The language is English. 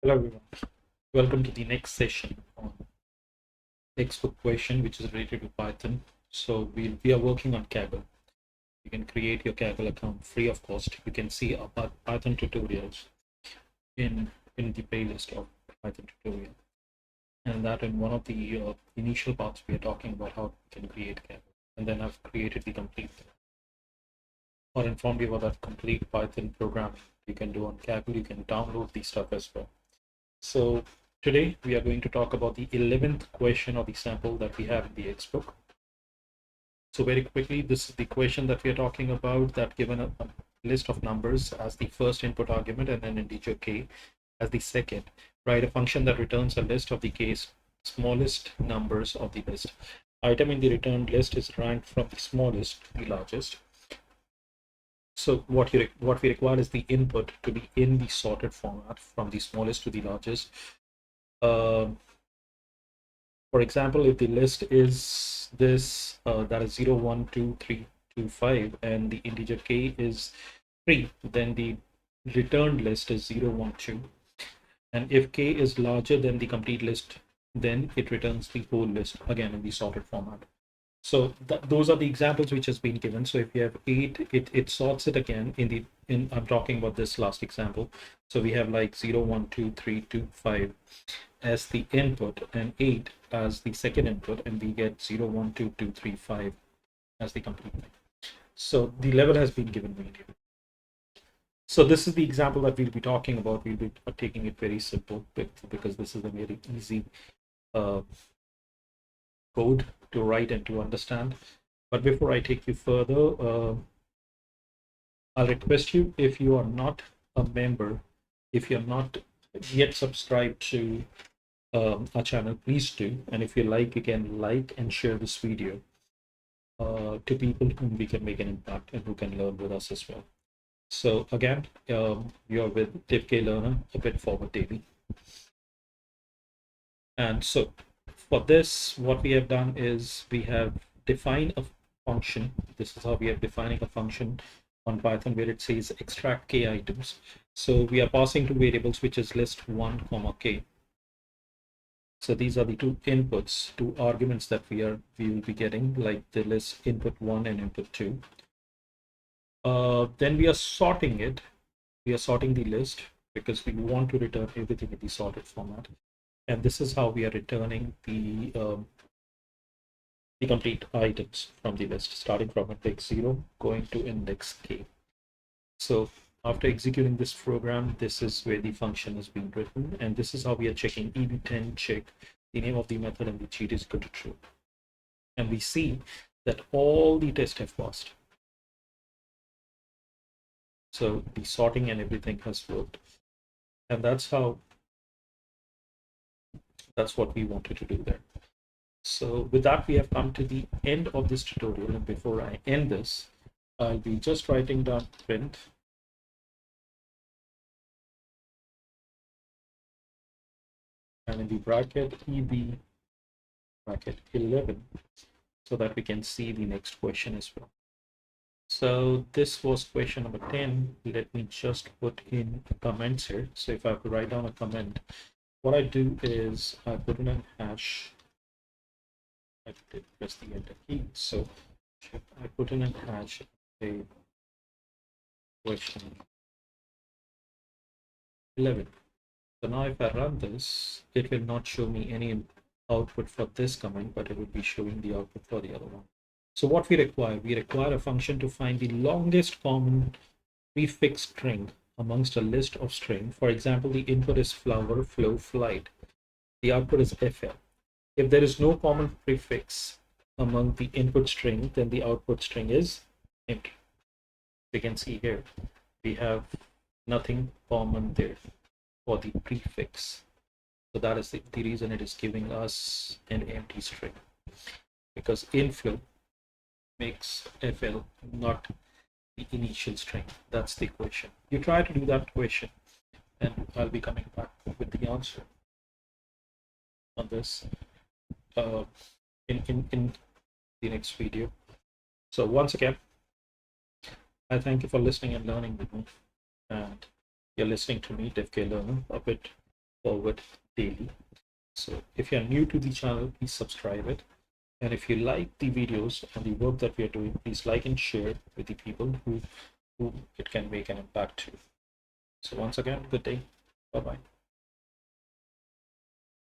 Hello everyone. Welcome to the next session on Exbook question, which is related to Python. So we are working on Kaggle. You can create your Kaggle account free of cost. You can see our Python tutorials in the playlist of Python tutorial. And that in one of the initial parts, we are talking about how you can create Kaggle. And then I've created the complete or informed you about that complete Python program you can do on Kaggle. You can download the stuff as well. So today we are going to talk about the 11th question of the sample that we have in the Exbook. So very quickly, this is the question that we are talking about, that given a list of numbers as the first input argument and an integer k as the second. Write a function that returns a list of the k's smallest numbers of the list. Item in the returned list is ranked from the smallest to the largest. So what we require is the input to be in the sorted format from the smallest to the largest. For example, if the list is this, that is 0, 1, 2, 3, 2, 5, and the integer k is 3, then the returned list is 0, 1, 2. And if k is larger than the complete list, then it returns the whole list again in the sorted format. So those are the examples which has been given. So if you have 8, it sorts it again in I'm talking about this last example. So we have like 0, 1, 2, 3, 2, 5 as the input and 8 as the second input, and we get 0, 1, 2, 2, 3, 5 as the complete line. So the level has been given here. So this is the example that we'll be talking about. We'll be taking it very simple because this is a very easy code to write and to understand. But before I take you further, I'll request you, if you are not a member, if you're not yet subscribed to our channel, please do. And if you like, you can like and share this video to people whom we can make an impact and who can learn with us as well. So again, you're with DivK Learner, a bit forward daily. And so for this, what we have done is we have defined a function. This is how we are defining a function on Python, where it says extract k items. So we are passing two variables, which is list1 comma k. So these are the two inputs, two arguments that we will be getting, like the list input 1 and input 2. Then we are sorting it. We are sorting the list because we want to return everything in the sorted format. And this is how we are returning the complete items from the list, starting from index 0, going to index k. So after executing this program, this is where the function is being written, and this is how we are checking eb10 check the name of the method and the cheat is equal to true. And we see that all the tests have passed. So the sorting and everything has worked. And that's what we wanted to do there. So with that, we have come to the end of this tutorial. And before I end this, I'll be just writing down print and in the bracket eb bracket 11, so that we can see the next question as well. So this was question number 10. Let me just put in comments here. So if I have to write down a comment, what I do is I put in a hash. I did press the enter key. So I put in a hash, a question 11. So now if I run this, it will not show me any output for this comment, but it will be showing the output for the other one. So what we require a function to find the longest common prefix string amongst a list of string. For example, the input is flower, flow, flight. The output is fl. If there is no common prefix among the input string, then the output string is empty. We can see here, we have nothing common there for the prefix. So that is the reason it is giving us an empty string, because inflow makes fl not the initial string. That's the equation. You try to do that equation, and I'll be coming back with the answer on this in the next video. So once again, I thank you for listening and learning with me, and you're listening to me, DivK Learner, a bit forward daily. So if you're new to the channel, please subscribe it. And if you like the videos and the work that we are doing, please like and share with the people who it can make an impact to. So once again, good day. Bye-bye.